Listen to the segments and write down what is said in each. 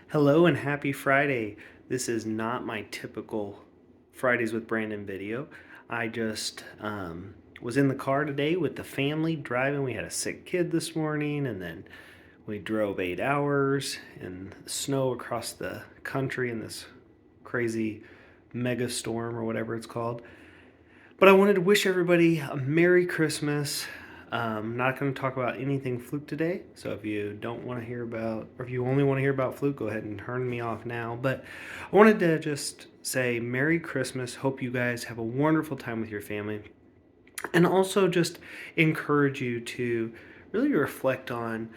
Hello and happy Friday. This is not my typical Fridays with Brandon video. I just was in the car today with the family driving. We had a sick kid this morning, and then we drove 8 hours in the snow across the country in this crazy mega storm or whatever it's called. But I wanted to wish everybody a Merry Christmas. I'm not going to talk about anything Fluke today, so if you don't want to hear about, or if you only want to hear about Fluke, go ahead and turn me off now. But I wanted to just say Merry Christmas. Hope you guys have a wonderful time with your family. And also just encourage you to really reflect on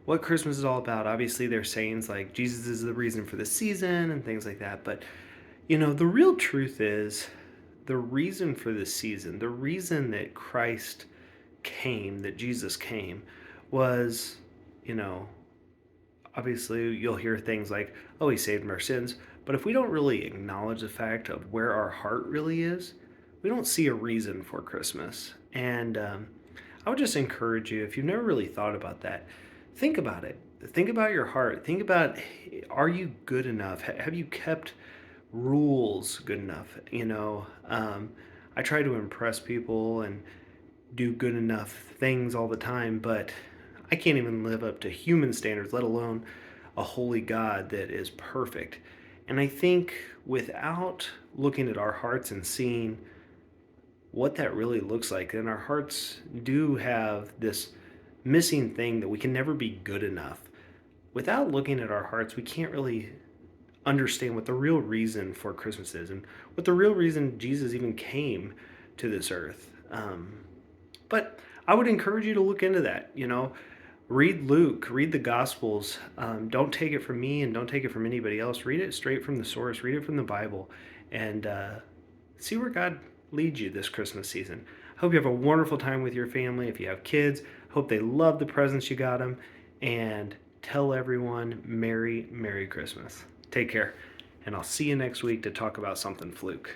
what Christmas is all about. Obviously, there's sayings like Jesus is the reason for the season and things like that. But, the real truth is the reason for the season, the reason that Christ came, that Jesus came, was, you know, obviously you'll hear things like, oh, he saved our sins. But if we don't really acknowledge the fact of where our heart really is, we don't see a reason for Christmas. And I would just encourage you, if you've never really thought about that, think about it. Think about your heart. Think about, are you good enough? Have you kept rules good enough? I try to impress people and do good enough things all the time, but I can't even live up to human standards, let alone a holy God that is perfect. And I think without looking at our hearts and seeing what that really looks like, then our hearts do have this missing thing that we can never be good enough. Without looking at our hearts, we can't really understand what the real reason for Christmas is and what the real reason Jesus even came to this earth. But I would encourage you to look into that. Read Luke, read the Gospels. Don't take it from me and don't take it from anybody else. Read it straight from the source, read it from the Bible, and see where God leads you this Christmas season. I hope you have a wonderful time with your family. If you have kids, hope they love the presents you got them, and tell everyone Merry Christmas. Take care, and I'll see you next week to talk about something Fluke.